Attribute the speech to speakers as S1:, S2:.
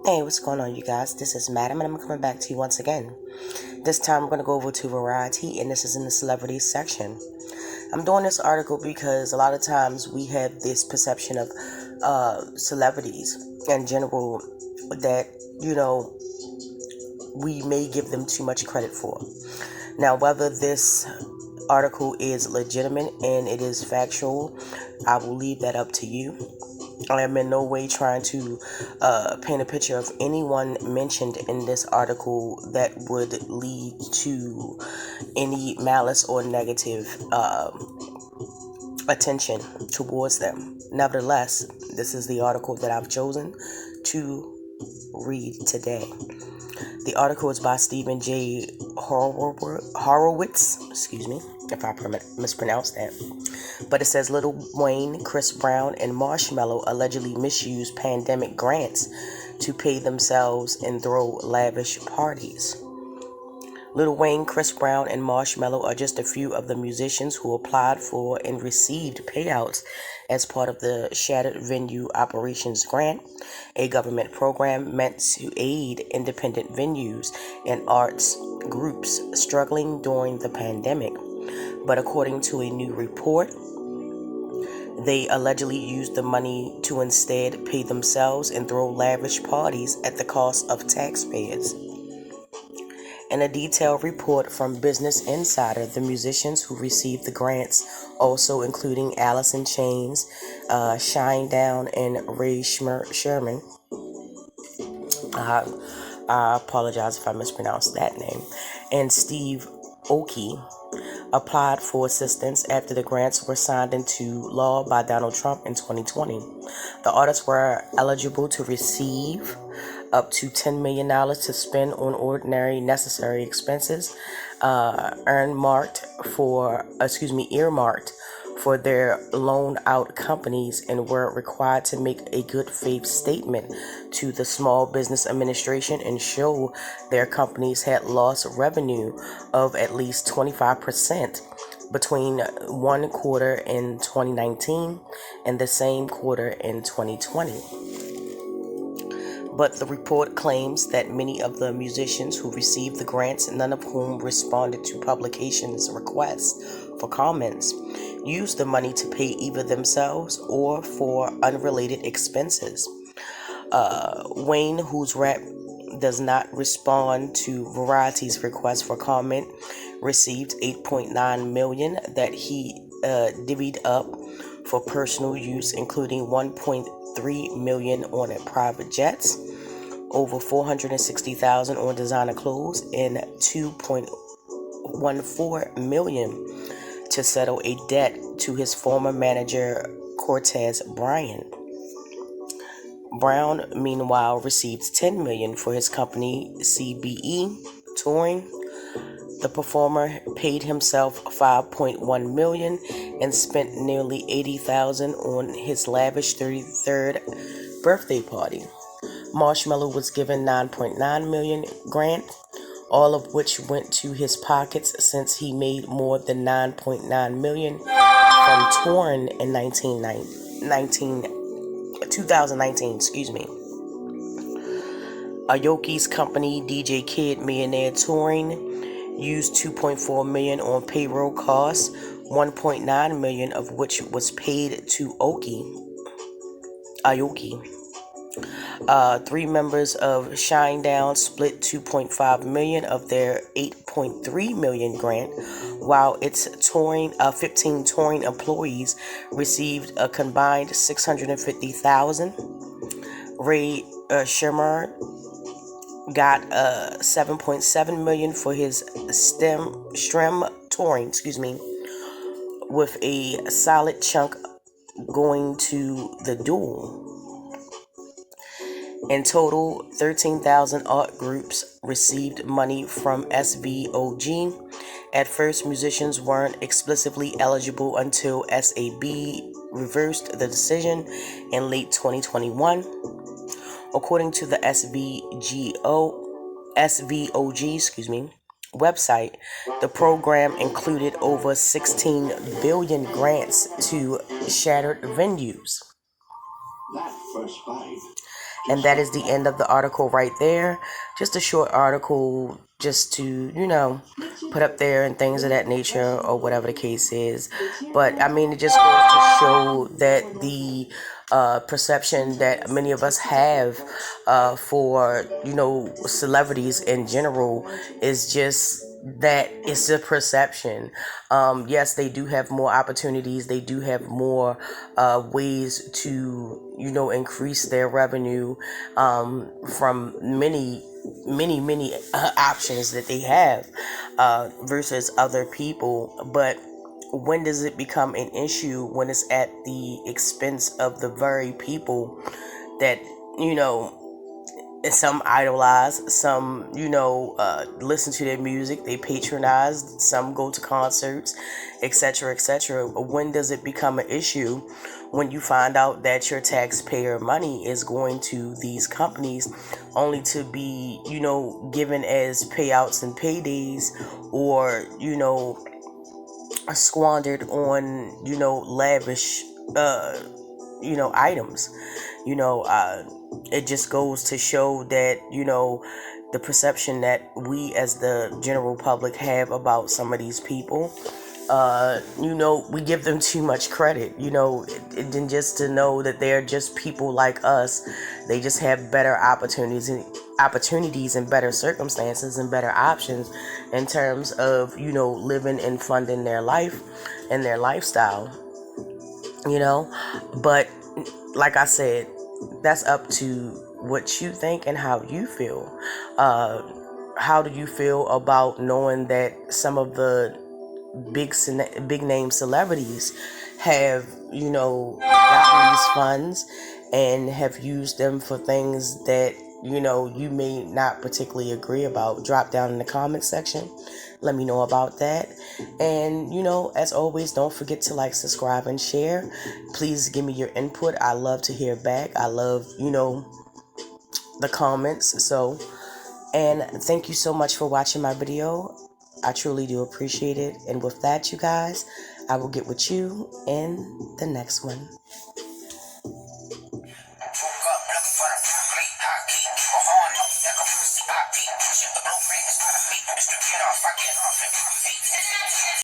S1: Hey, what's going on, you guys? This is Madam, and I'm coming back to you once again. This time, we're going to go over to Variety, and this is in the celebrities section. I'm doing this article because a lot of times we have this perception of celebrities in general that, we may give them too much credit for. Now, whether this article is legitimate and it is factual, I will leave that up to you. I am in no way trying to paint a picture of anyone mentioned in this article that would lead to any malice or negative attention towards them. Nevertheless, this is the article that I've chosen to read today. The article is by Stephen J. Horowitz, excuse me if I mispronounced that. But it says Lil Wayne, Chris Brown, and Marshmello allegedly misused pandemic grants to pay themselves and throw lavish parties. Lil Wayne, Chris Brown, and Marshmello are just a few of the musicians who applied for and received payouts as part of the Shattered Venue Operations Grant, a government program meant to aid independent venues and arts groups struggling during the pandemic. But according to a new report, they allegedly used the money to instead pay themselves and throw lavish parties at the cost of taxpayers. In a detailed report from Business Insider, the musicians who received the grants, also including Alice in Chains, Shinedown, and Ray Sherman, I apologize if I mispronounced that name, and Steve Aoki, applied for assistance after the grants were signed into law by Donald Trump in 2020. The artists were eligible to receive up to $10 million to spend on ordinary necessary expenses earmarked for their loan out companies, and were required to make a good faith statement to the Small Business Administration and show their companies had lost revenue of at least 25% between one quarter in 2019 and the same quarter in 2020. But the report claims that many of the musicians who received the grants, none of whom responded to publications' requests for comments, used the money to pay either themselves or for unrelated expenses. Wayne, whose rap does not respond to Variety's request for comment, received $8.9 million that he divvied up for personal use, including $1.3 million on private jets, over $460,000 on designer clothes, and $2.14 million to settle a debt to his former manager Cortez Bryant. Brown, meanwhile, received $10 million for his company CBE Touring. The performer paid himself $5.1 million and spent nearly $80,000 on his lavish 33rd birthday party. Marshmello was given $9.9 million grant, all of which went to his pockets since he made more than $9.9 million from touring in 2019. Aoki's company, DJ Kid Millionaire Touring, used $2.4 million on payroll costs, $1.9 million of which was paid to Aoki. Three members of Shinedown split $2.5 million of their $8.3 million grant, while its 15 touring employees received a combined $650,000. Ray Sherman got $7.7 million for his Strem touring, with a solid chunk going to the Duel. In total, 13,000 art groups received money from SVOG. At first, musicians weren't explicitly eligible until SAB reversed the decision in late 2021. According to the SVOG website, the program included over 16 billion grants to shattered venues. And that is the end of the article right there. Just a short article just to, put up there and things of that nature or whatever the case is. But I mean, it just goes to show that the perception that many of us have for, celebrities in general is just that it's a perception. Yes, they do have more opportunities. They do have more ways to, increase their revenue from many options that they have versus other people. But when does it become an issue? When it's at the expense of the very people that, some idolize, some, listen to their music, they patronize, some go to concerts, etc., etc. When does it become an issue? When you find out that your taxpayer money is going to these companies only to be, given as payouts and paydays, or, squandered on, lavish, items. It just goes to show that, the perception that we as the general public have about some of these people, we give them too much credit, than just to know that they're just people like us. They just have better opportunities and better circumstances and better options in terms of, living and funding their life and their lifestyle, but like I said, that's up to what you think and how you feel. How do you feel about knowing that some of the big name celebrities have, gotten these funds and have used them for things that, you may not particularly agree about? Drop down in the comment section. Let me know about that. And, as always, don't forget to like, subscribe, and share. Please give me your input. I love to hear back. I love, the comments. So, and thank you so much for watching my video. I truly do appreciate it. And with that, you guys, I will get with you in the next one.